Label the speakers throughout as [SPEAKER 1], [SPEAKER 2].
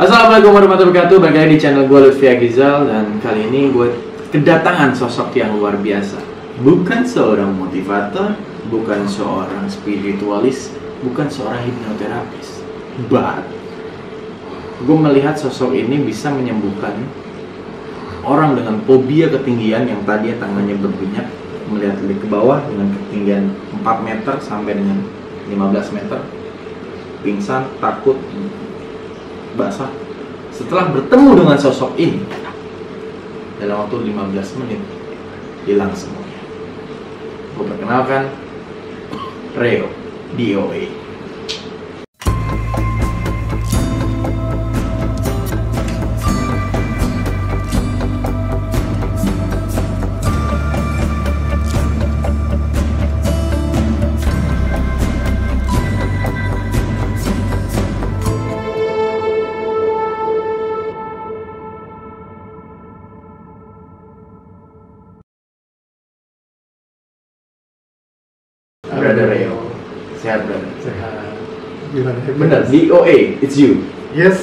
[SPEAKER 1] Assalamualaikum warahmatullahi wabarakatuh. Balik lagi di channel gue Lutfi Agizal. Dan kali ini gue kedatangan sosok yang luar biasa. Bukan seorang motivator, bukan seorang spiritualis, bukan seorang hipnoterapis. But gue melihat sosok ini bisa menyembuhkan orang dengan fobia ketinggian yang tadinya tangannya berminyak melihat ke bawah dengan ketinggian 4 meter sampai dengan 15 meter, pingsan, takut, basah. Setelah bertemu dengan sosok ini dalam waktu 15 menit hilang semuanya. Gue perkenalkan Reo DOA. Brother Reo, sehat brother?
[SPEAKER 2] Sehat. Gimana?
[SPEAKER 1] Bener, DOA, it's you.
[SPEAKER 2] Yes,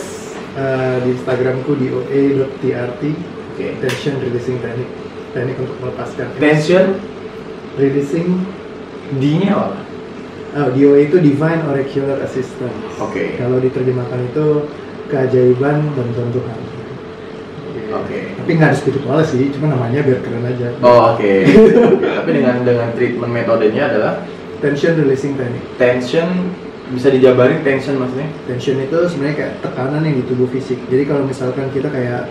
[SPEAKER 2] di Instagramku DOA.trt.
[SPEAKER 1] Okay.
[SPEAKER 2] Tension Releasing Technique. Teknik untuk melepaskan
[SPEAKER 1] Tension,
[SPEAKER 2] releasing.
[SPEAKER 1] D-nya apa?
[SPEAKER 2] DOA itu Divine Oracular Assistance.
[SPEAKER 1] Oke.
[SPEAKER 2] Kalau diterjemahkan itu keajaiban bantuan Tuhan.
[SPEAKER 1] Oke.
[SPEAKER 2] Tapi nggak ada spiritual sih, cuma namanya biar keren aja.
[SPEAKER 1] Oh, oke. Tapi dengan treatment metodenya adalah
[SPEAKER 2] Tension Releasing Technique.
[SPEAKER 1] tension. Bisa dijabarin tension maksudnya?
[SPEAKER 2] Tension itu sebenarnya kayak tekanan yang di tubuh fisik. Jadi kalau misalkan kita kayak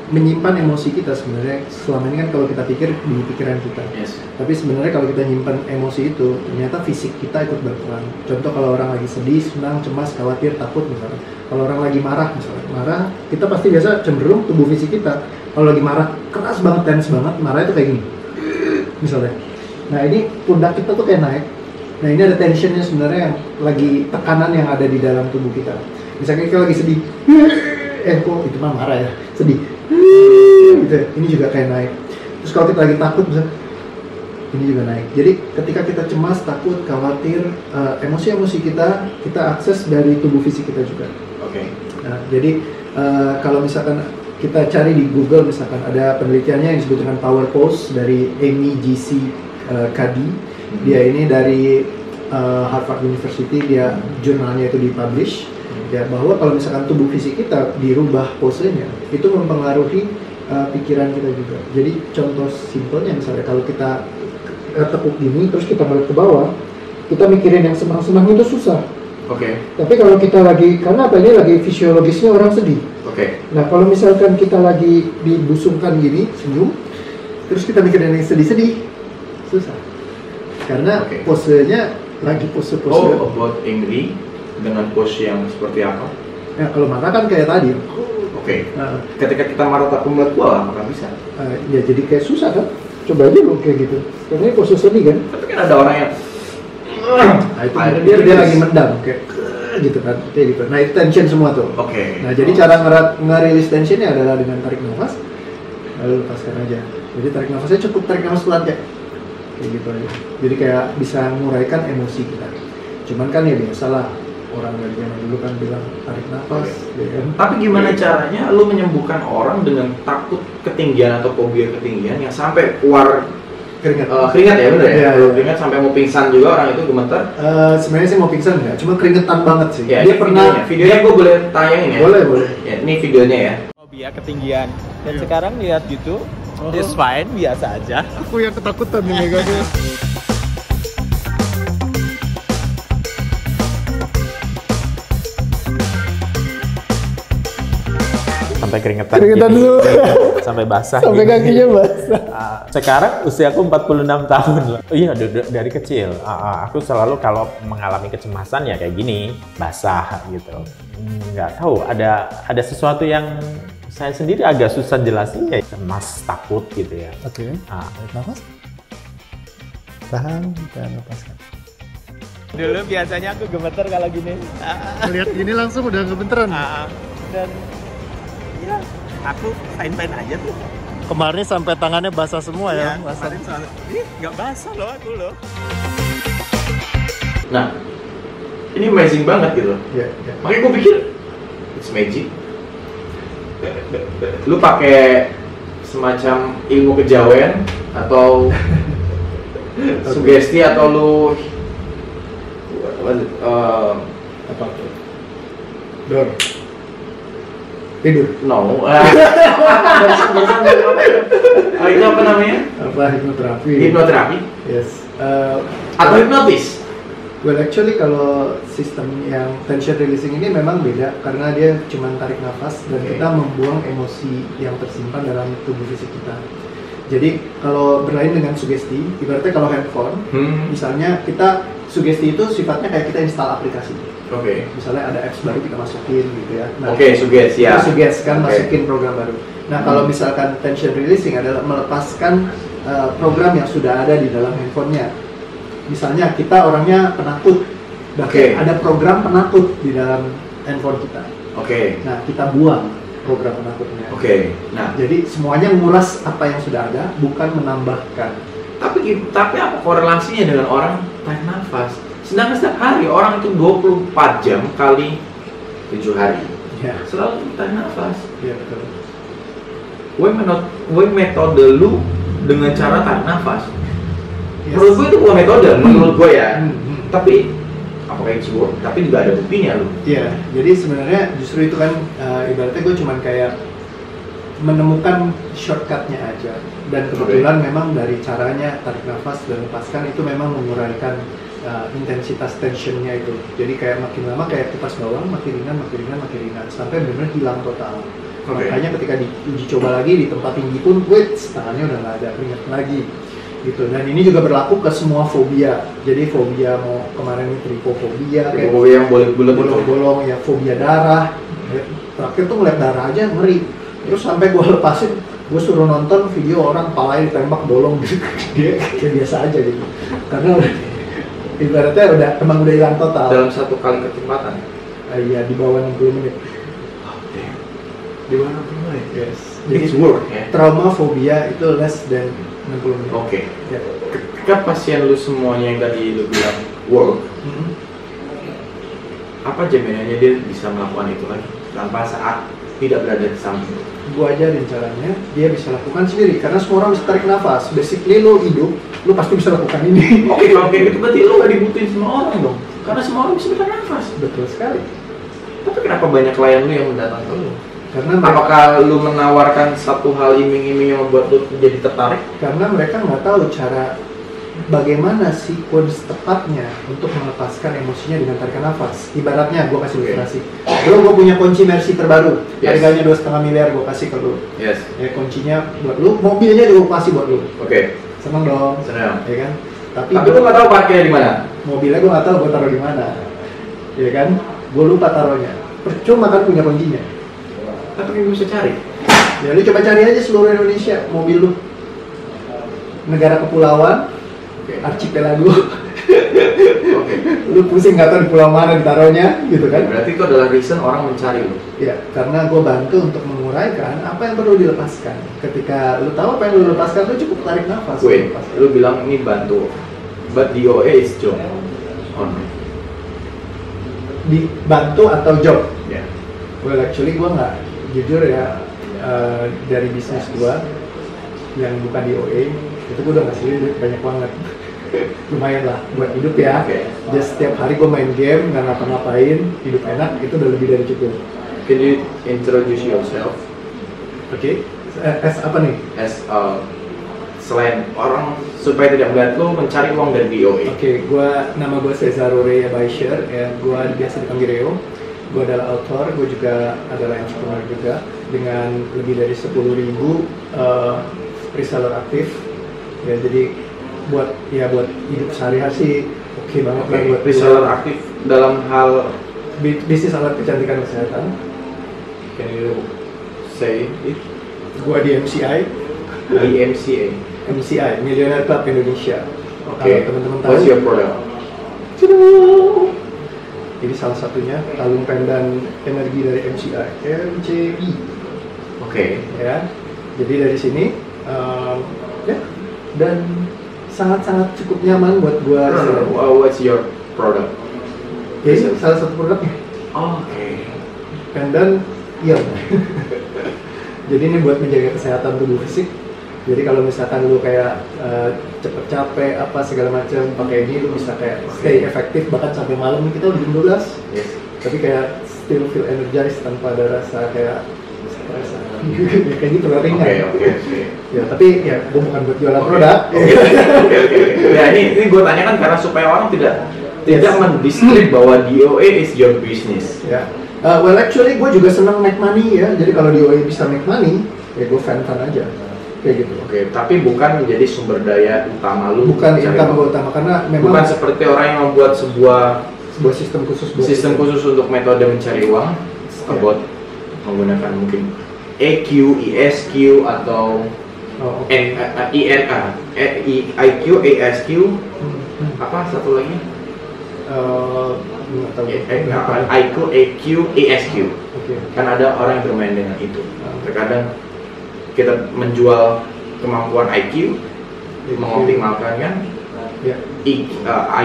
[SPEAKER 2] menyimpan emosi kita, sebenarnya selama ini kan kalau kita pikir di pikiran kita.
[SPEAKER 1] Yes.
[SPEAKER 2] Tapi sebenarnya kalau kita nyimpan emosi itu, ternyata fisik kita ikut berperan. Contoh kalau orang lagi sedih, senang, cemas, khawatir, takut misalnya. Kalau orang lagi marah misalnya, marah, kita pasti biasa cenderung tubuh fisik kita. Kalau lagi marah, keras banget, tense banget, marah itu kayak gini. Misalnya. Nah ini pundak kita tuh kayak naik. Nah ini ada tensionnya sebenarnya yang lagi tekanan yang ada di dalam tubuh kita. Misalnya kita lagi sedih, kok itu mah marah ya, sedih. Gitu. Ini juga kayak naik. Terus kalau kita lagi takut misalnya, ini juga naik. Jadi ketika kita cemas, takut, khawatir, emosi-emosi kita akses dari tubuh fisik kita juga.
[SPEAKER 1] Oke.
[SPEAKER 2] Nah, jadi kalau misalkan kita cari di Google misalkan ada penelitiannya yang disebut dengan Power Pose dari Amy G.C. Cuddy. Dia ini dari Harvard University, dia jurnalnya itu dipublish. Ya, bahwa kalau misalkan tubuh fisik kita dirubah posenya, itu mempengaruhi pikiran kita juga. Jadi contoh simpelnya misalnya kalau kita tepuk gini terus kita balik ke bawah, kita mikirin yang senang-senang itu susah.
[SPEAKER 1] Oke.
[SPEAKER 2] Tapi kalau kita lagi, karena apa, ini lagi fisiologisnya orang sedih.
[SPEAKER 1] Oke.
[SPEAKER 2] Nah kalau misalkan kita lagi dibusungkan gini, senyum, terus kita mikirin yang sedih-sedih, susah. Karena posenya lagi pose-pose.
[SPEAKER 1] Oh, about angry dengan pose yang seperti apa?
[SPEAKER 2] Ya kalau marah kan kayak tadi.
[SPEAKER 1] Oke. Ketika kita marah tak membuat bola, apakah bisa?
[SPEAKER 2] Ya jadi kayak susah kan? Coba aja lo kayak gitu. Karena ini pose sedih kan?
[SPEAKER 1] Tapi kan ada orang yang
[SPEAKER 2] Nah itu dia lagi mendam kayak gitu kan, kayak gitu. Nah itu tension semua tuh.
[SPEAKER 1] Oke.
[SPEAKER 2] Nah jadi cara ngerilis tensionnya adalah dengan tarik nafas, lalu lepaskan aja. Jadi tarik nafasnya cukup tarik nafas pelan kayak gitu aja. Jadi kayak bisa menguraikan emosi kita. Cuman kan ya biasalah orang dari zaman dulu kan bilang tarik nafas. Ya kan?
[SPEAKER 1] Tapi gimana caranya lu menyembuhkan orang dengan takut ketinggian atau fobia ketinggian yang sampai keluar
[SPEAKER 2] Keringat.
[SPEAKER 1] Keringat ya bener ya?
[SPEAKER 2] Iya,
[SPEAKER 1] Kalau
[SPEAKER 2] iya.
[SPEAKER 1] keringat sampai mau pingsan juga orang itu gemeter.
[SPEAKER 2] Sebenarnya sih mau pingsan enggak, cuma keringetan banget sih.
[SPEAKER 1] Ya,
[SPEAKER 2] Dia
[SPEAKER 1] ini
[SPEAKER 2] pernah
[SPEAKER 1] videonya gue boleh tayangin ya?
[SPEAKER 2] boleh.
[SPEAKER 1] Ya, ini videonya ya.
[SPEAKER 3] Fobia ketinggian. Dan sekarang lihat gitu, it's fine, biasa aja.
[SPEAKER 2] Aku yang ketakutan nih meganya.
[SPEAKER 3] Sampai keringetan
[SPEAKER 2] Keringetan
[SPEAKER 3] gini.
[SPEAKER 2] dulu.
[SPEAKER 3] Sampai basah
[SPEAKER 2] Sampai
[SPEAKER 3] gini.
[SPEAKER 2] kakinya basah.
[SPEAKER 3] Sekarang usiaku 46 tahun loh. Iya, dari kecil. Aku selalu kalau mengalami kecemasan ya kayak gini, basah gitu. Nggak tahu, ada sesuatu yang saya sendiri agak susah jelasin ya. Cemas, takut gitu ya.
[SPEAKER 2] Oke. Tarik nafas. Tahan dan lepaskan.
[SPEAKER 3] Dulu biasanya aku gemeter kalau gini.
[SPEAKER 2] Lihat gini langsung udah gemeteran.
[SPEAKER 3] Dan ya, aku fine-fine aja tuh.
[SPEAKER 2] Kemarin sampai tangannya basah semua ya. Basah.
[SPEAKER 3] Kemarin soalnya, nggak basah loh aku loh.
[SPEAKER 1] Nah, ini amazing banget gitu.
[SPEAKER 2] Iya.
[SPEAKER 1] Makanya gue pikir it's magic. Lu pakai semacam ilmu kejawen atau sugesti atau lu
[SPEAKER 2] Apa tuh? Dor. Tidur.
[SPEAKER 1] no itu apa namanya?
[SPEAKER 2] Apa hipnoterapi?
[SPEAKER 1] Hipnoterapi
[SPEAKER 2] Yes.
[SPEAKER 1] atau hipnotis?
[SPEAKER 2] Well, actually kalau sistem yang tension releasing ini memang beda karena dia cuma tarik nafas dan
[SPEAKER 1] Oke.
[SPEAKER 2] kita membuang emosi yang tersimpan dalam tubuh fisik kita. Jadi kalau berlain dengan sugesti, ibaratnya kalau handphone, misalnya kita sugesti itu sifatnya kayak kita install aplikasi.
[SPEAKER 1] Oke.
[SPEAKER 2] Misalnya ada apps baru kita masukin gitu ya.
[SPEAKER 1] Oke, sugesti ya.
[SPEAKER 2] Kita suggest kan
[SPEAKER 1] Oke.
[SPEAKER 2] masukin program baru. Nah kalau misalkan tension releasing adalah melepaskan program yang sudah ada di dalam handphonenya. Misalnya kita orangnya penakut,
[SPEAKER 1] Oke.
[SPEAKER 2] ada program penakut di dalam handphone kita.
[SPEAKER 1] Oke.
[SPEAKER 2] Nah kita buang program penakutnya.
[SPEAKER 1] Oke. Nah,
[SPEAKER 2] Jadi semuanya nguras apa yang sudah ada, bukan menambahkan.
[SPEAKER 1] tapi apa korelasinya dengan orang tarik nafas? Sedangkan setiap hari orang itu 24 jam kali 7 hari
[SPEAKER 2] Ya,
[SPEAKER 1] selalu tarik nafas.
[SPEAKER 2] ya betul.
[SPEAKER 1] Gue metode lu dengan cara tarik nafas.
[SPEAKER 2] Yes.
[SPEAKER 1] Menurut gue itu bukan metode, menurut gue ya.
[SPEAKER 2] Hmm.
[SPEAKER 1] Tapi apakah itu sebuah? Tapi juga ada buktinya lu.
[SPEAKER 2] Iya, jadi sebenarnya justru itu kan ibaratnya gue cuman kayak menemukan shortcutnya aja. Dan kebetulan memang dari caranya tarik nafas dan lepaskan itu memang mengurangkan intensitas tensionnya itu. Jadi kayak makin lama kayak kipas bawang, makin ringan, sampai benar-benar hilang total.
[SPEAKER 1] Oke.
[SPEAKER 2] Makanya ketika diuji coba lagi di tempat tinggi pun, wait, tangannya udah nggak ada keringat lagi. Gitu. Dan ini juga berlaku ke semua fobia. Jadi fobia mau kemarin ini tripofobia, kayak
[SPEAKER 1] Gue yang boleh bulat itu.
[SPEAKER 2] bolong-bolong ya, fobia darah. Terakhir tuh ngeliat darah aja ngeri. Terus sampai gue lepasin, gue suruh nonton video orang palanya ditembak bolong gitu. Dia kayak biasa aja gitu. Karena udah, ibaratnya emang udah hilang total.
[SPEAKER 1] Dalam satu kali kesempatan.
[SPEAKER 2] Iya, di bawah 60 menit.
[SPEAKER 1] Oh, damn. Di mana mulai?
[SPEAKER 2] Yes.
[SPEAKER 1] It's
[SPEAKER 2] Jadi
[SPEAKER 1] work ya.
[SPEAKER 2] trauma fobia itu less than 60 menit.
[SPEAKER 1] Oke.
[SPEAKER 2] Ya.
[SPEAKER 1] Ketika pasien lu semuanya yang tadi lu bilang work,
[SPEAKER 2] Mhm.
[SPEAKER 1] apa jaminannya dia bisa melakukan itu lagi tanpa saat tidak berada di samping?
[SPEAKER 2] Gua ajarin caranya, dia bisa lakukan sendiri karena semua orang bisa tarik nafas. Basically lu hidup, lu pasti bisa lakukan ini.
[SPEAKER 1] Oke, kalau kayak gitu berarti lu gak dibutuhin semua orang dong, karena semua orang bisa bertarik nafas.
[SPEAKER 2] Betul sekali.
[SPEAKER 1] Tapi kenapa banyak klien lu yang mendatang ke lu?
[SPEAKER 2] Karena mereka,
[SPEAKER 1] Apakah lu menawarkan satu hal iming-iming yang membuat lu jadi tertarik?
[SPEAKER 2] karena mereka nggak tahu cara bagaimana sequence tepatnya untuk melepaskan emosinya dengan tarikan nafas. Ibaratnya gua kasih
[SPEAKER 1] Oke.
[SPEAKER 2] ilustrasi. Bro, gua punya kunci Mercy terbaru.
[SPEAKER 1] Yes.
[SPEAKER 2] Harganya 2,5 miliar, gua kasih ke lu.
[SPEAKER 1] Yes.
[SPEAKER 2] Ya kuncinya buat lu, mobilnya juga gua kasih buat lu.
[SPEAKER 1] Oke.
[SPEAKER 2] Seneng dong.
[SPEAKER 1] Senang.
[SPEAKER 2] Ya kan? Tapi
[SPEAKER 1] Tapi lu nggak tahu parkirnya di mana?
[SPEAKER 2] mobilnya gue nggak tahu gue taruh di mana, ya kan? Gue lupa taruhnya. Percuma kan punya kuncinya.
[SPEAKER 1] Tapi lu bisa cari.
[SPEAKER 2] Ya lu coba cari aja seluruh Indonesia mobil lu. Negara kepulauan,
[SPEAKER 1] Oke.
[SPEAKER 2] archipelago.
[SPEAKER 1] Oke.
[SPEAKER 2] Lu pusing nggak tahu di pulau mana ditaruhnya, gitu kan?
[SPEAKER 1] Berarti itu adalah reason orang mencari lu.
[SPEAKER 2] Ya, karena gue bantu untuk menguraikan apa yang perlu dilepaskan. Ketika lu tahu apa yang lu lepaskan, lu cukup tarik nafas.
[SPEAKER 1] Wait,
[SPEAKER 2] Lepaskan.
[SPEAKER 1] lu bilang ini bantu, but DOA is job only.
[SPEAKER 2] Dibantu atau job?
[SPEAKER 1] Ya.
[SPEAKER 2] Well, actually gue nggak, jujur ya, dari bisnis gue yang bukan di OA itu gue udah ngasih duit banyak banget. Lumayan lah buat hidup ya.
[SPEAKER 1] Oke.
[SPEAKER 2] Just setiap hari gue main game, nggak ngapa-ngapain, hidup enak, itu udah lebih dari cukup.
[SPEAKER 1] Can you introduce yourself
[SPEAKER 2] Oke. As apa nih?
[SPEAKER 1] as selain orang supaya tidak melihat lu mencari uang dari DOA?
[SPEAKER 2] Oke, nama gue Cesaro Rea Baisher, ya, gue biasa dipanggil Reo. Gue adalah author, gue juga adalah entrepreneur juga dengan lebih dari 10.000 reseller aktif. Ya, jadi buat hidup sehari-hari sih oke banget lah buat
[SPEAKER 1] Reseller aktif dalam hal,
[SPEAKER 2] bisnis alat kecantikan kesehatan.
[SPEAKER 1] can you say it?
[SPEAKER 2] Gue di MCI,
[SPEAKER 1] DMCA.
[SPEAKER 2] Millionaire Club Indonesia.
[SPEAKER 1] Oke.
[SPEAKER 2] Kalau teman-teman tahu,
[SPEAKER 1] What's your product?
[SPEAKER 2] ini salah satunya kalung pendan energi dari MCI, MCI.
[SPEAKER 1] Oke.
[SPEAKER 2] Ya, jadi dari sini ya, dan sangat-sangat cukup nyaman buat gua.
[SPEAKER 1] What's your product?
[SPEAKER 2] Ini salah satu produknya.
[SPEAKER 1] Oke.
[SPEAKER 2] And then, iya. Jadi ini buat menjaga kesehatan tubuh fisik. Jadi kalau misalkan lu kayak cepet capek apa segala macam pakai ini, lu bisa kayak stay efektif bahkan sampai malam. Kita udah jam 12.
[SPEAKER 1] Yes.
[SPEAKER 2] Tapi kayak still feel energized tanpa ada rasa kayak stres. Kayak gitu lah, ringan.
[SPEAKER 1] Oke.
[SPEAKER 2] Ya tapi ya gue bukan buat jualan produk.
[SPEAKER 1] Oke. Ya ini gue tanyakan karena supaya orang tidak mendiskredit bahwa DOA is your business.
[SPEAKER 2] Ya. Well actually gue juga senang make money ya. Jadi kalau DOA bisa make money, ya gue fan aja. Kayak gitu.
[SPEAKER 1] Oke, tapi bukan menjadi sumber daya utama lu.
[SPEAKER 2] Bukan income gue utama karena memang
[SPEAKER 1] bukan seperti orang yang membuat sebuah
[SPEAKER 2] sistem khusus
[SPEAKER 1] untuk metode mencari uang, about menggunakan mungkin EQ, ESQ atau IQ, ASQ, apa satu lagi?
[SPEAKER 2] Nggak tahu.
[SPEAKER 1] IQ, EQ, ASQ.
[SPEAKER 2] Okay.
[SPEAKER 1] Kan ada orang yang bermain dengan itu. Terkadang kita menjual kemampuan IQ, mengoptimalkan kan?
[SPEAKER 2] Ya.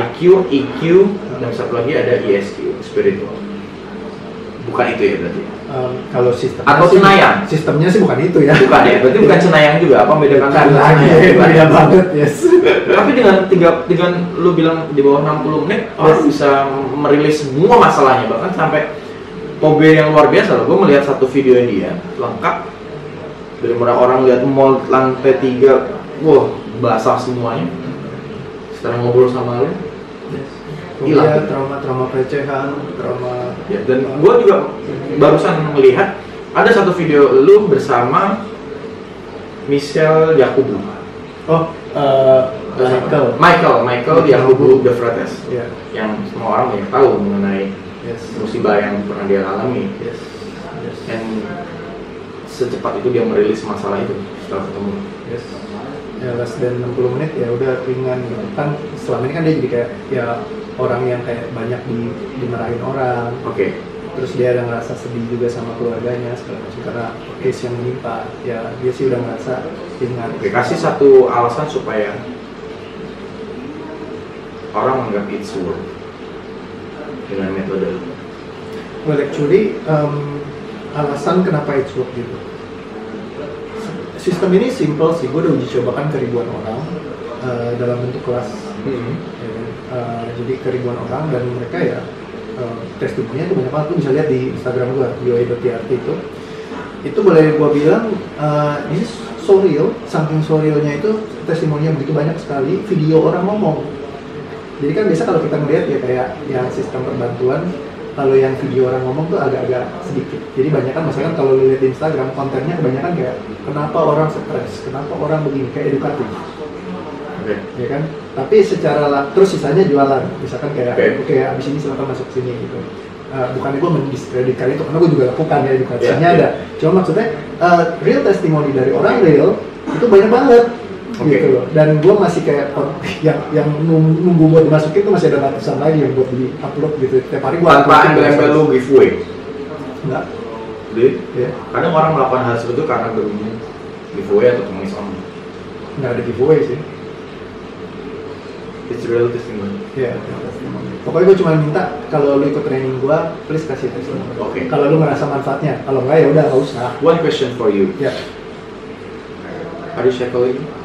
[SPEAKER 1] IQ, EQ, dan satu lagi ada ESQ, spiritual. Bukan itu ya berarti?
[SPEAKER 2] Kalau sistem
[SPEAKER 1] atau cenayang?
[SPEAKER 2] Sistemnya sih bukan itu ya.
[SPEAKER 1] Bukan ya, berarti bukan cenayang juga. Apa membedakan?
[SPEAKER 2] Bukan lagi, beda banget, yes.
[SPEAKER 1] Tapi dengan lu bilang di bawah 60 menit, orang bisa merilis semua masalahnya, bahkan sampai pobe yang luar biasa loh. Gue melihat satu video dia lengkap dari orang lihat mall lantai 3, wah basah semuanya. Setelah ngobrol sama lu,
[SPEAKER 2] hilang trauma pelecehan, trauma.
[SPEAKER 1] Ya, dan gue juga barusan melihat ada satu video lu bersama Michelle Yacoubou.
[SPEAKER 2] Oh,
[SPEAKER 1] Michael Yacoubou de Frates.
[SPEAKER 2] Yeah.
[SPEAKER 1] Yang semua orang banyak tahu mengenai musibah yang pernah dia alami.
[SPEAKER 2] Yes.
[SPEAKER 1] Dan secepat itu dia merilis masalah itu setelah ketemu.
[SPEAKER 2] Yes. Ya less than 60 menit ya udah ringan gitu kan. Selama ini kan dia jadi kayak ya orang yang kayak banyak dimarahin orang.
[SPEAKER 1] Oke.
[SPEAKER 2] Terus dia ada ngerasa sedih juga sama keluarganya segala macam karena case yang menimpa. Ya dia sih udah ngerasa ringan.
[SPEAKER 1] Oke, kasih satu alasan supaya orang menganggap it's worth dengan metode.
[SPEAKER 2] Well actually alasan kenapa it's worth gitu. Sistem ini simple sih, gue udah uji cobakan ke ribuan orang dalam bentuk kelas. Jadi ke ribuan orang dan mereka ya testimoninya itu banyak banget. Lu bisa lihat di Instagram gue, DOA.TRT itu boleh gue bilang ini so real, saking so realnya itu testimoninya begitu banyak sekali, video orang ngomong. Jadi kan biasa kalau kita ngeliat ya kayak yang sistem perbantuan, kalau yang video orang ngomong tuh agak-agak sedikit. Jadi banyak kan misalkan kalau lihat di Instagram kontennya kebanyakan kayak kenapa orang stres, kenapa orang begini, kayak edukatif.
[SPEAKER 1] Okay.
[SPEAKER 2] Ya kan? Tapi secara terus sisanya jualan. Misalkan kayak oke, abis ini silakan masuk sini gitu. Bukannya gue mendiskreditkan itu karena gue juga lakukan ya edukasinya ada. Cuma maksudnya real testimoni dari orang real itu banyak banget. Gitu loh. Dan gue masih kayak yang nunggu buat dimasukin tuh masih ada ratusan lagi yang buat di upload gitu. Tiap hari gue
[SPEAKER 1] tanpa embel-embel lu giveaway.
[SPEAKER 2] Enggak.
[SPEAKER 1] Jadi kadang orang melakukan hal seperti itu karena berhubung giveaway atau tulis om.
[SPEAKER 2] Nggak ada giveaway sih.
[SPEAKER 1] It's real testimony.
[SPEAKER 2] Iya, testimoni. Pokoknya gue cuma minta kalau lu ikut training gue, please kasih testimoni.
[SPEAKER 1] Oke.
[SPEAKER 2] Kalau lu ngerasa manfaatnya, kalau enggak ya udah nggak usah.
[SPEAKER 1] One question for you.
[SPEAKER 2] Ya.
[SPEAKER 1] Are you psychologist?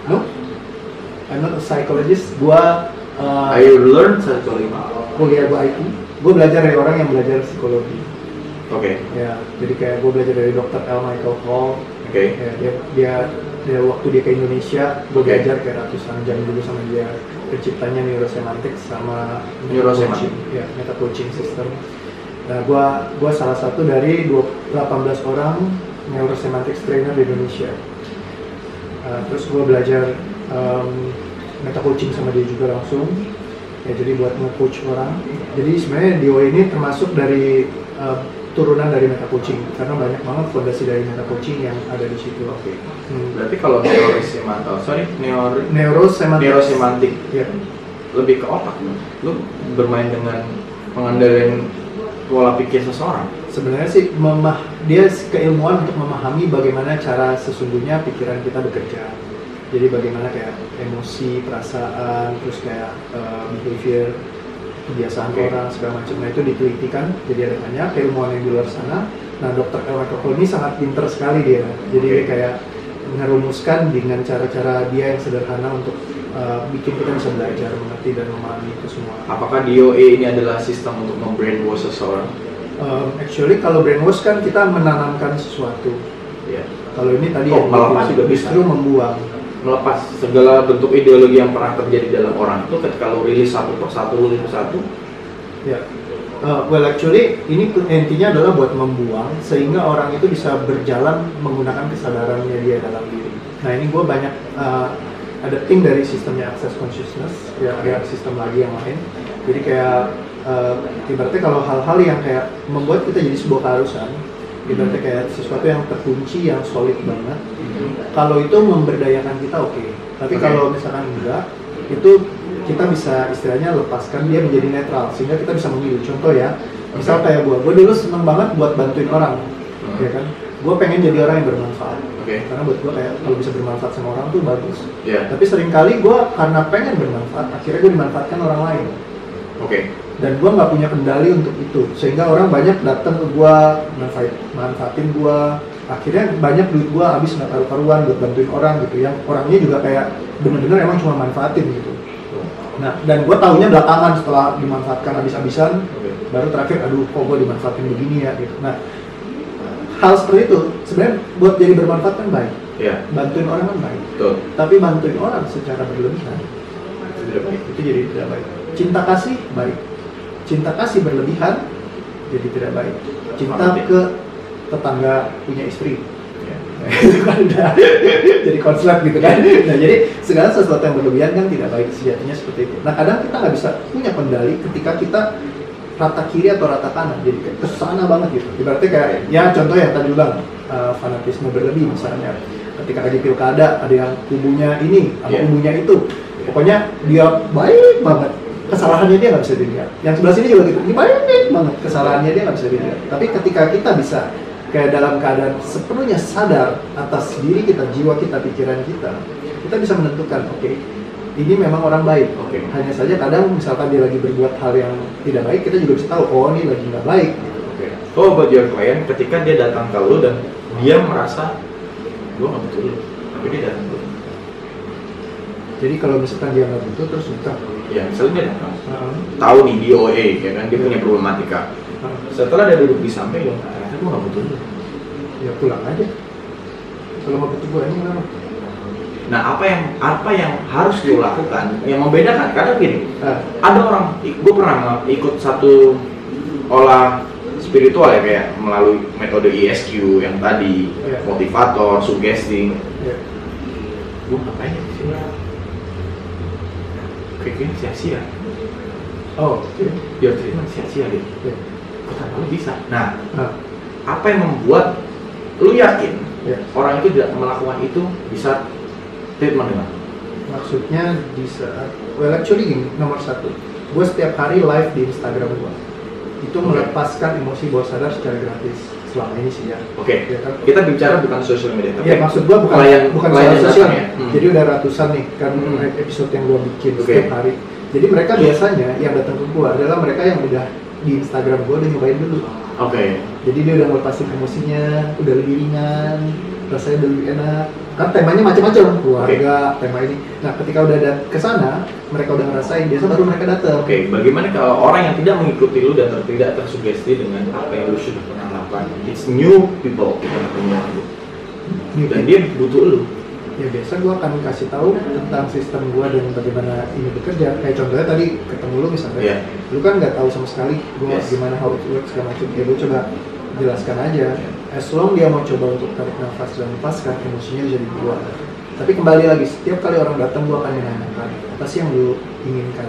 [SPEAKER 2] No, I'm not a psychologist. Gua
[SPEAKER 1] I learn psychology.
[SPEAKER 2] kuliah gua IT. Gua belajar dari orang yang belajar psikologi.
[SPEAKER 1] Oke.
[SPEAKER 2] Ya, jadi kayak gua belajar dari Dr. L. Michael Hall.
[SPEAKER 1] Oke.
[SPEAKER 2] Ya, dia waktu dia ke Indonesia, gua belajar kayak ratusan jam dulu sama dia. Penciptanya neurosemantics sama
[SPEAKER 1] Neurosemantics.
[SPEAKER 2] Ya, meta coaching system. Nah, gua salah satu dari 18 orang neurosemantics trainer di Indonesia. Terus gue belajar meta coaching sama dia juga langsung ya, jadi buat nge-coach orang. Jadi sebenarnya DOA ini termasuk dari turunan dari meta coaching karena banyak banget fondasi dari meta coaching yang ada di situ.
[SPEAKER 1] Oke. Berarti kalau neurosemantik
[SPEAKER 2] ya.
[SPEAKER 1] Lebih ke otak, lu bermain dengan pengendalian pola pikir seseorang.
[SPEAKER 2] Sebenarnya sih dia keilmuan untuk memahami bagaimana cara sesungguhnya pikiran kita bekerja. Jadi bagaimana kayak emosi, perasaan, terus kayak behavior kebiasaan orang segala macam. Nah itu diteliti kan, jadi ada banyak ilmuwan yang di luar sana. Nah Dr. Ellen Koppel ini sangat pinter sekali dia, jadi kayak merumuskan dengan cara-cara dia yang sederhana untuk bikin kita bisa belajar, mengerti dan memahami itu semua.
[SPEAKER 1] Apakah DOA ini adalah sistem untuk membrainwash seseorang?
[SPEAKER 2] Actually kalau brainwash kan kita menanamkan sesuatu.
[SPEAKER 1] Ya.
[SPEAKER 2] Kalau ini tadi
[SPEAKER 1] melepas juga bisa.
[SPEAKER 2] Justru membuang.
[SPEAKER 1] Melepas segala bentuk ideologi yang pernah terjadi dalam orang itu ketika lo rilis satu persatu.
[SPEAKER 2] Ya. Well actually ini intinya adalah buat membuang sehingga orang itu bisa berjalan menggunakan kesadarannya dia dalam diri. Nah ini gue banyak ada tim dari sistemnya Access Consciousness, ya ada sistem lagi yang lain. Jadi kayak ibaratnya kalau hal-hal yang kayak membuat kita jadi sebuah keharusan, ibaratnya kayak sesuatu yang terkunci, yang solid banget. Kalau itu memberdayakan kita oke. Tapi kalau misalkan enggak, itu kita bisa istilahnya lepaskan dia menjadi netral sehingga kita bisa memilih. Contoh ya, misal kayak gue dulu seneng banget buat bantuin orang, ya kan? Gue pengen jadi orang yang bermanfaat, karena buat gue kayak kalau bisa bermanfaat sama orang tuh bagus. Tapi seringkali gue karena pengen bermanfaat, akhirnya gue dimanfaatkan orang lain. Dan gue nggak punya kendali untuk itu, sehingga orang banyak datang ke gue manfaatin gue. Akhirnya banyak duit gue habis nggak karu-karuan buat bantuin orang gitu, yang orangnya juga kayak bener-bener emang cuma manfaatin gitu. Nah, dan gue taunya belakangan setelah dimanfaatkan habis-habisan, baru terakhir, aduh kok gue dimanfaatin begini ya gitu. Nah, hal seperti itu sebenarnya buat jadi bermanfaat kan baik, bantuin orang kan baik. Tapi bantuin orang secara berlebihan itu jadi tidak baik. Cinta kasih baik, cinta kasih berlebihan jadi tidak baik. Cinta ke tetangga punya istri, itu kan udah jadi konslet gitu kan. Nah jadi segala sesuatu yang berlebihan kan tidak baik sejatinya seperti itu. Nah kadang kita nggak bisa punya kendali ketika kita rata kiri atau rata kanan, jadi kayak kesana banget gitu. Ibaratnya kayak ya contoh yang tadi bilang fanatisme berlebih misalnya. Ketika lagi pilkada ada yang kubunya ini sama kubunya itu, pokoknya dia baik banget, kesalahannya dia nggak bisa dilihat. Yang sebelah sini juga gitu, ini baik banget, kesalahannya dia nggak bisa dilihat. Tapi ketika kita bisa kayak dalam keadaan sepenuhnya sadar atas diri kita, jiwa kita, pikiran kita bisa menentukan, oke, ini memang orang baik. Hanya saja kadang misalkan dia lagi berbuat hal yang tidak baik, kita juga bisa tahu, oh ini lagi nggak baik.
[SPEAKER 1] Oh, buat your klien, ketika dia datang ke lu dan dia merasa, gue nggak butuh lu, tapi dia datang ke lu.
[SPEAKER 2] Jadi kalau misalkan dia nggak butuh, terus buka.
[SPEAKER 1] Ya, misalnya dia datang, tahu nih DOA, ya kan, dia punya problematika. Setelah dia duduk di samping, ternyata gue nggak butuh lu.
[SPEAKER 2] Ya pulang aja. Kalau nggak butuh gue, ini kenapa?
[SPEAKER 1] Nah, apa yang harus lo lakukan yang membedakan? Karena gini, ada orang, gue pernah ikut satu olah spiritual ya, kayak melalui metode ESQ yang tadi, motivator, suggesting. Gue ngapain ya di sini? Kayaknya sia-sia. Dia terima sia-sia deh. Kata lu bisa. Nah, apa yang membuat lu yakin orang itu tidak melakukan itu bisa treatment dengan?
[SPEAKER 2] Maksudnya di saat, well actually gini, nomor satu, gue setiap hari live di Instagram gue, itu melepaskan emosi bawah sadar secara gratis selama ini sih ya. Ya, kan?
[SPEAKER 1] Kita bicara bukan social media, tapi
[SPEAKER 2] maksud gue bukan soal sosial ya. Jadi udah ratusan nih kan episode yang gue bikin setiap hari. Jadi mereka biasanya yang datang ke gue adalah mereka yang udah di Instagram gue udah nyobain dulu. Jadi dia udah ngelepasin emosinya, udah lebih ringan, rasanya udah lebih enak. Kan temanya macam-macam, keluarga, tema ini. Nah, ketika udah ke sana, mereka udah ngerasain, biasa baru mereka datang.
[SPEAKER 1] Bagaimana kalau orang yang tidak mengikuti lu dan tidak tersugesti dengan apa yang lu sudah pernah lakukan? It's new people, bukan punya lu. Dan dia butuh lu.
[SPEAKER 2] Ya biasa gue akan kasih tahu tentang sistem gue dan bagaimana ini bekerja. Kayak contohnya tadi ketemu lu misalnya, lu kan nggak tahu sama sekali gue gimana how it works segala macam. Ya gue coba jelaskan aja. As long dia mau coba untuk tarik nafas dan lepaskan, emosinya jadi dua. Tapi kembali lagi, setiap kali orang datang gue akan menanyakan apa sih yang lu inginkan.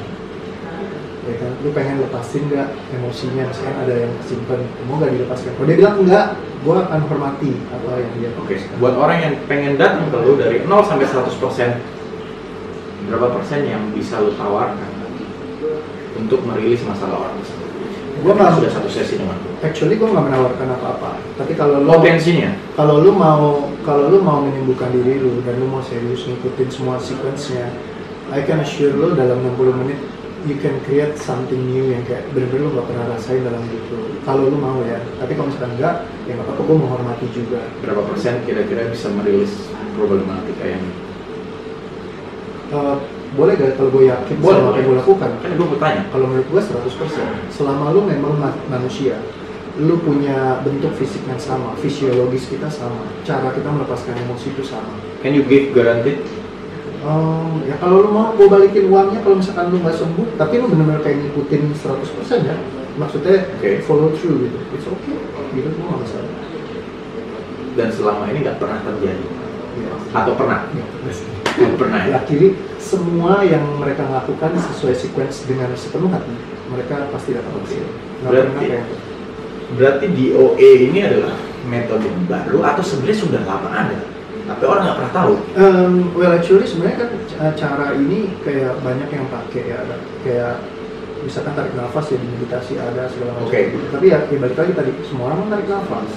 [SPEAKER 2] Ya kan, lu pengen lepasin nggak emosinya, misalkan ada yang simpen, mau nggak dilepaskan? Kalau dia bilang enggak, gue akan hormati apa yang dia.
[SPEAKER 1] Buat orang yang pengen datang ke lu dari 0 sampai 100%, berapa persen yang bisa lu tawarkan untuk merilis masalah orang tersebut? Gue nggak sudah satu sesi dengan lu.
[SPEAKER 2] Actually gue nggak menawarkan apa-apa. Tapi kalau lu
[SPEAKER 1] potensinya,
[SPEAKER 2] kalau lu mau menyembuhkan diri lu dan lu mau serius ngikutin semua sequence-nya, I can assure lu dalam 60 menit you can create something new yang kayak bener-bener lu gak pernah rasain dalam hidup lu. Kalau lu mau ya, tapi kalau misalkan enggak, ya gak apa-apa, gue menghormati juga.
[SPEAKER 1] Berapa persen kira-kira bisa merilis problematika yang
[SPEAKER 2] boleh gak kalau gue yakin
[SPEAKER 1] boleh,
[SPEAKER 2] sama apa yang gue lakukan?
[SPEAKER 1] Kan gue bertanya.
[SPEAKER 2] Kalau menurut gue 100%. Selama lu memang manusia, lu punya bentuk fisik yang sama, fisiologis kita sama, cara kita melepaskan emosi itu sama.
[SPEAKER 1] Can you give guarantee?
[SPEAKER 2] Ya kalau lu mau gue balikin uangnya kalau misalkan lu nggak sembuh, tapi lu benar-benar kayak ngikutin 100% ya, maksudnya follow through gitu, it's okay, gitu gue nggak masalah.
[SPEAKER 1] Dan selama ini nggak pernah terjadi?
[SPEAKER 2] Ya.
[SPEAKER 1] Atau pernah? Nggak pernah ya?
[SPEAKER 2] Akhirnya semua yang mereka lakukan sesuai sequence dengan sepenuh hati, mereka pasti dapat hasil.
[SPEAKER 1] Berarti DOA ini adalah metode baru atau sebenarnya sudah lama ada, tapi orang nggak pernah tahu?
[SPEAKER 2] Well actually sebenarnya kan cara ini kayak banyak yang pakai ya, ada kayak misalkan tarik nafas ya di meditasi ada segala macam. Tapi ya balik lagi tadi semua orang tarik nafas.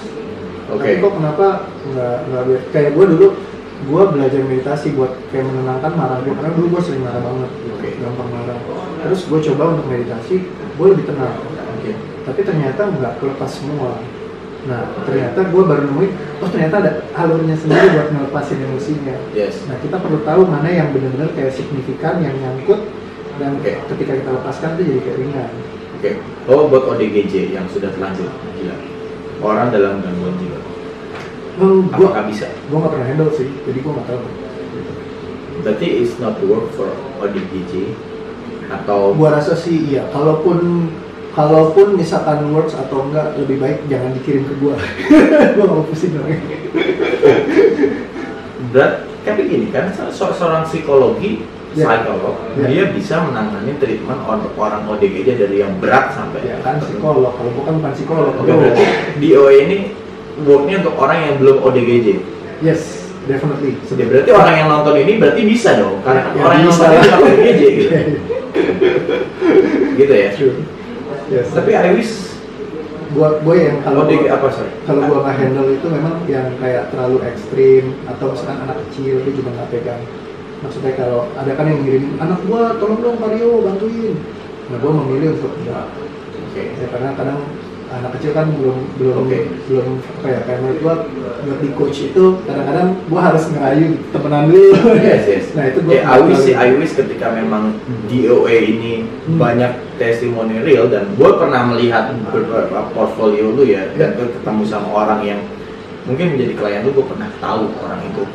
[SPEAKER 2] Tapi kok kenapa nggak kayak gue dulu, gue belajar meditasi buat kayak menenangkan marah gue, karena dulu gue sering marah banget, gampang marah. Terus gue coba untuk meditasi, gue lebih tenang. Tapi ternyata nggak kelepas semua. Nah ternyata gue baru nemuin, oh ternyata ada alurnya sendiri buat ngelepasin emosinya. Nah kita perlu tahu mana yang benar-benar kayak signifikan, yang nyangkut, dan ketika kita lepaskan itu jadi kayak ringan.
[SPEAKER 1] Oh buat ODGJ yang sudah terlanjur gila, orang dalam gangguan jiwa, apakah bisa?
[SPEAKER 2] Gue nggak pernah handle sih, jadi gue nggak tahu.
[SPEAKER 1] Berarti it's not work for ODGJ atau?
[SPEAKER 2] Gue rasa sih iya, kalaupun misalkan works atau enggak, lebih baik jangan dikirim ke gua. Gua nggak mau pusing dong.
[SPEAKER 1] Tapi gini kan, seorang psikologi, psikolog, dia bisa menangani treatment orang ODGJ dari yang berat sampai.
[SPEAKER 2] Ya kan psikolog, kalau bukan psikolog.
[SPEAKER 1] Berarti DOA ini worknya untuk orang yang belum ODGJ.
[SPEAKER 2] Yes, definitely.
[SPEAKER 1] Berarti orang yang nonton ini berarti bisa dong, karena orang yang
[SPEAKER 2] bisa.
[SPEAKER 1] nonton ini nggak ODGJ gitu. Gitu ya.
[SPEAKER 2] True. Yes.
[SPEAKER 1] Tapi I wish
[SPEAKER 2] gue yang kalau
[SPEAKER 1] gua
[SPEAKER 2] nggak handle itu memang yang kayak terlalu ekstrim, atau misalkan anak kecil itu juga nggak pegang. Maksudnya kalau ada kan yang ngirim anak gue tolong dong Mario bantuin, nah gue memilih untuk enggak. Ya karena kadang anak kecil kan belum apa ya, kayak menurut gue buat di coach itu kadang-kadang gue harus ngerayu temenan dulu. Nah itu gue
[SPEAKER 1] I wish ketika memang DOA ini banyak testimoni real, dan gue pernah melihat beberapa portfolio lu ya, dan gue ketemu sama orang yang mungkin menjadi klien lu, gue pernah tahu orang itu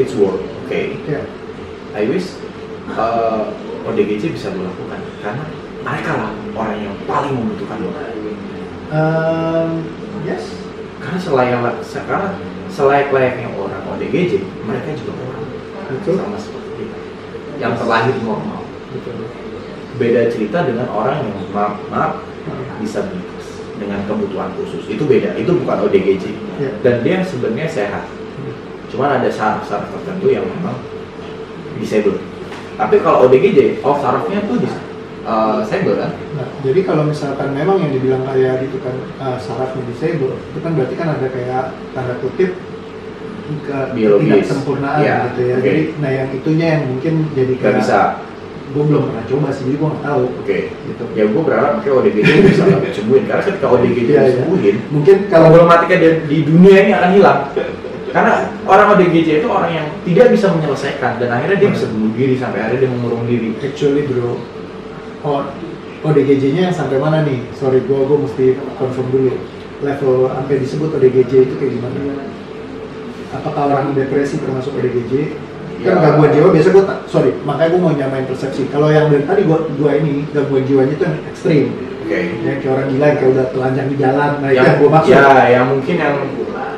[SPEAKER 1] it's work, I wish ODGJ bisa lo lakukan, karena mereka lah orang yang paling membutuhkan lo.
[SPEAKER 2] Yes.
[SPEAKER 1] Karena selayak-layaknya orang ODGJ, mereka juga orang. Sama seperti kita yang terlahir normal. Beda cerita dengan orang yang maaf disabilitas dengan kebutuhan khusus. Itu beda, itu bukan ODGJ. Dan dia sebenarnya sehat. Cuman ada saraf-saraf tertentu yang memang disable. Tapi kalau ODGJ, sarafnya tuh disable kan?
[SPEAKER 2] Nah, jadi kalau misalkan memang yang dibilang kayak gitu kan sarafnya disable, itu kan berarti kan ada kayak tanda kutip tidak sempurnaan gitu ya. Jadi, nah yang itunya yang mungkin jadi kayak
[SPEAKER 1] bisa.
[SPEAKER 2] Gue belum pernah coba sih, jadi gue nggak tahu.
[SPEAKER 1] Gitu. Ya gue berharap kayak ODGJ bisa sembuhin, karena ketika ODGJ disembuhin,
[SPEAKER 2] mungkin kalau
[SPEAKER 1] problematika di dunia ini akan hilang. Karena orang ODGJ itu orang yang tidak bisa menyelesaikan, dan akhirnya dia bisa bunuh diri, sampai akhirnya dia mengurung diri.
[SPEAKER 2] Actually bro, ODGJ-nya yang sampai mana nih? Sorry, gue mesti confirm dulu. Level sampai disebut ODGJ itu kayak gimana? Apakah orang depresi termasuk ODGJ? Kan gangguan jiwa biasa makanya gue mau nyamain persepsi. Kalau yang dari tadi gue ini gangguan jiwanya itu yang ekstrim. Ya kayak orang gila yang kayak udah telanjang di jalan. Nah itu yang gue maksud.
[SPEAKER 1] Ya, yang mungkin yang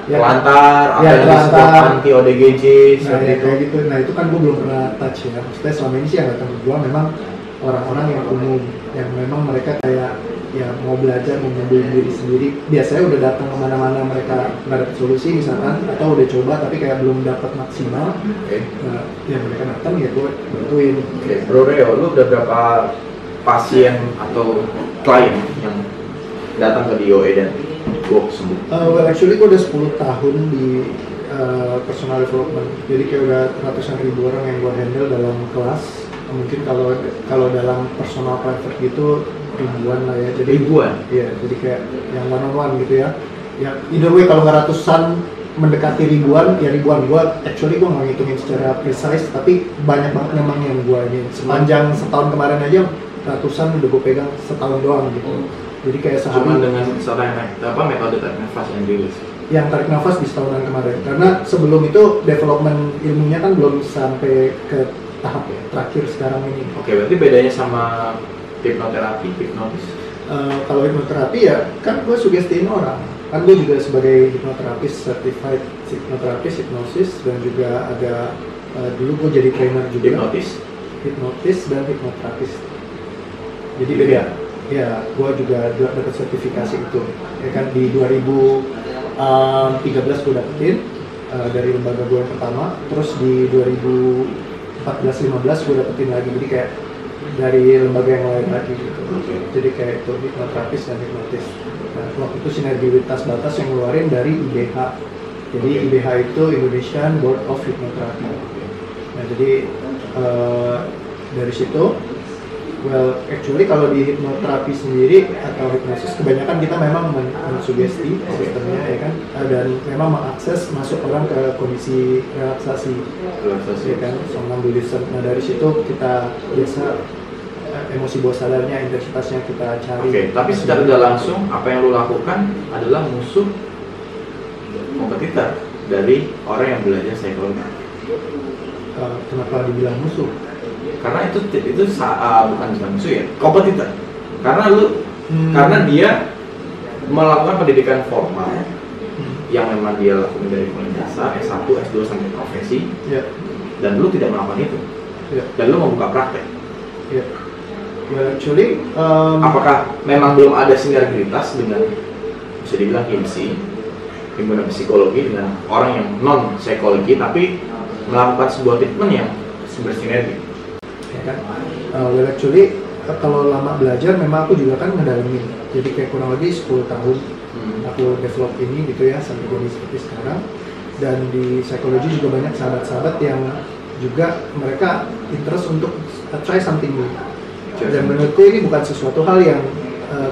[SPEAKER 1] telantar, atau yang disebut anti ODGJ,
[SPEAKER 2] kayak gitu. Nah itu kan gue belum pernah touch ya. Maksudnya selama ini sih yang datang ke gue memang orang-orang yang umum, yang memang mereka kayak ya mau belajar, mau nyembuhin diri sendiri. Biasanya udah datang kemana-mana mereka nggak dapet solusi misalkan, atau udah coba tapi kayak belum dapat maksimal. Nah yang mereka datang ya gue bantuin.
[SPEAKER 1] Bro Reo, lu udah berapa pasien atau klien yang datang ke DOA dan gue sembuh?
[SPEAKER 2] Well actually gue udah 10 tahun di personal development, jadi kayak udah ratusan ribu orang yang gue handle dalam kelas. Mungkin kalau dalam personal private gitu ribuan lah ya. Jadi
[SPEAKER 1] Ribuan?
[SPEAKER 2] Iya, jadi kayak yang one on one gitu ya. Ya either way kalau nggak ratusan mendekati ribuan, ya ribuan. Gua nggak ngitungin secara precise, tapi banyak banget memang yang gua ini. Sepanjang setahun kemarin aja ratusan udah gue pegang setahun doang gitu. Jadi kayak sehari.
[SPEAKER 1] Cuma dengan metode tarik nafas yang rilis.
[SPEAKER 2] Yang tarik nafas di setahunan kemarin. Karena sebelum itu development ilmunya kan belum sampai ke tahap ya terakhir sekarang ini.
[SPEAKER 1] Oke, berarti bedanya sama hipnoterapi, hipnotis?
[SPEAKER 2] Kalau hipnoterapi ya kan gue sugestiin orang. Kan gue juga sebagai hipnoterapis, certified hipnoterapis, hipnosis, dan juga ada dulu gue jadi trainer juga. Hipnotis dan hipnoterapis. Jadi beda. Ya, gue juga dapat sertifikasi itu. Ya kan di 2013 gue dapetin dari lembaga gue yang pertama. Terus di 2014-15 gue dapetin lagi. Jadi kayak dari lembaga yang lain lagi gitu. Jadi kayak itu hipnoterapis dan hipnotis. Nah, waktu itu sinergitas batas yang ngeluarin dari IBH. Jadi IBH itu Indonesian Board of Hypnotherapy. Nah jadi dari situ, well actually kalau di hipnoterapi sendiri atau hipnosis kebanyakan kita memang mensugesti sistemnya ya kan, dan memang mengakses masuk orang ke kondisi relaksasi ya kan, somnambulism. Nah dari situ kita biasa emosi bawah sadarnya, intensitasnya kita cari.
[SPEAKER 1] Oke, tapi secara tidak langsung apa yang lo lakukan adalah musuh kompetitor dari orang yang belajar psikologi.
[SPEAKER 2] Kenapa dibilang musuh?
[SPEAKER 1] Karena itu bukan musuh ya, kompetitor. Karena karena dia melakukan pendidikan formal yang memang dia lakukan dari mulai dasar S1, S2 sampai profesi, dan lu tidak melakukan itu, dan lu membuka praktek.
[SPEAKER 2] Actually,
[SPEAKER 1] apakah memang belum ada sinergitas dengan, bisa dibilang himpunan psikologi dengan orang yang non psikologi tapi melakukan sebuah treatment yang bersinergi?
[SPEAKER 2] Ya kan? Well actually kalau lama belajar memang aku juga kan ngedalamin, jadi kayak kurang lebih 10 tahun aku develop ini gitu ya sampai jadi seperti sekarang. Dan di psikologi juga banyak sahabat-sahabat yang juga mereka interest untuk try something new. Dan menurutku ini bukan sesuatu hal yang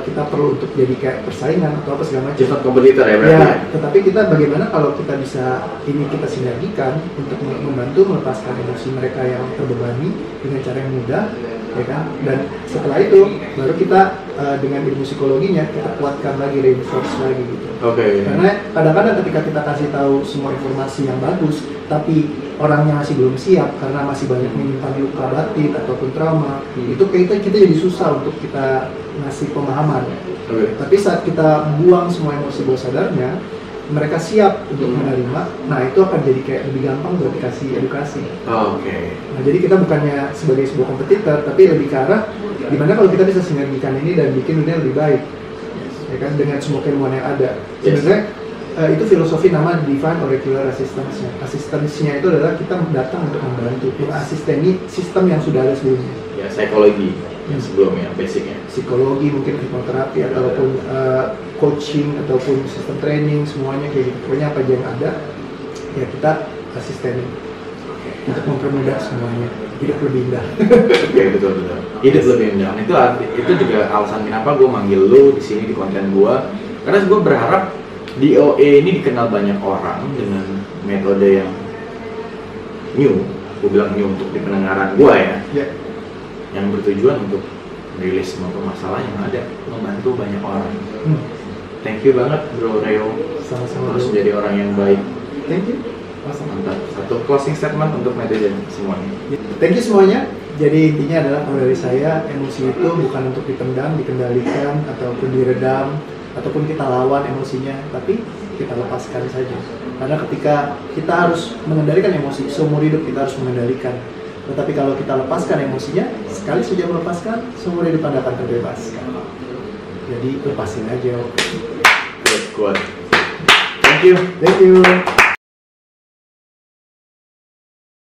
[SPEAKER 2] kita perlu untuk jadi kayak persaingan atau apa segala macam.
[SPEAKER 1] Just kompetitor ya berarti.
[SPEAKER 2] Ya, tetapi kita bagaimana kalau kita bisa ini kita sinergikan untuk membantu melepaskan emosi mereka yang terbebani dengan cara yang mudah, ya kan? Dan setelah itu baru kita dengan ilmu psikologinya kita kuatkan lagi, reinforce lagi gitu. Karena kadang-kadang ketika kita kasih tahu semua informasi yang bagus, tapi orangnya masih belum siap karena masih banyak menyimpan luka batin ataupun trauma, itu kita jadi susah untuk kita ngasih pemahaman. Tapi saat kita buang semua emosi bawah sadarnya, mereka siap untuk menerima. Nah itu akan jadi kayak lebih gampang buat dikasih edukasi. Nah jadi kita bukannya sebagai sebuah kompetitor, tapi lebih ke arah gimana kalau kita bisa sinergikan ini dan bikin dunia lebih baik, ya kan, dengan semua keilmuan yang ada. Sebenarnya itu filosofi nama Divine Auricular Assistance-nya. Asistensinya itu adalah kita datang untuk membantu, mengasisteni sistem yang sudah ada sebelumnya.
[SPEAKER 1] Ya, psikologi yang sebelumnya, basicnya.
[SPEAKER 2] Psikologi, mungkin hipnoterapi, ataupun coaching, ataupun sistem training, semuanya kayak gitu. Pokoknya apa aja yang ada, ya kita asisteni untuk mempermudah semuanya. Hidup lebih indah.
[SPEAKER 1] Oke, betul. Hidup lebih indah. Itu juga alasan kenapa gue manggil lu di sini di konten gue. Karena gue berharap DOA ini dikenal banyak orang dengan metode yang new, gue bilang new untuk di pendengaran gue ya, yang bertujuan untuk rilis semua permasalahan yang ada, membantu banyak orang. Thank you banget Bro Reo,
[SPEAKER 2] Sama-sama.
[SPEAKER 1] terus menjadi orang yang baik.
[SPEAKER 2] Thank you. Awesome.
[SPEAKER 1] Mantap. Satu closing statement untuk netizen semuanya.
[SPEAKER 2] Thank you semuanya. Jadi intinya adalah kalau dari saya, emosi itu bukan untuk dipendam, dikendalikan, ataupun diredam, ataupun kita lawan emosinya, tapi kita lepaskan saja. Karena ketika kita harus mengendalikan emosi, seumur hidup kita harus mengendalikan. Tetapi kalau kita lepaskan emosinya, sekali saja melepaskan, seumur hidup Anda akan terbebaskan. Jadi lepasin aja.
[SPEAKER 1] Good. Thank you.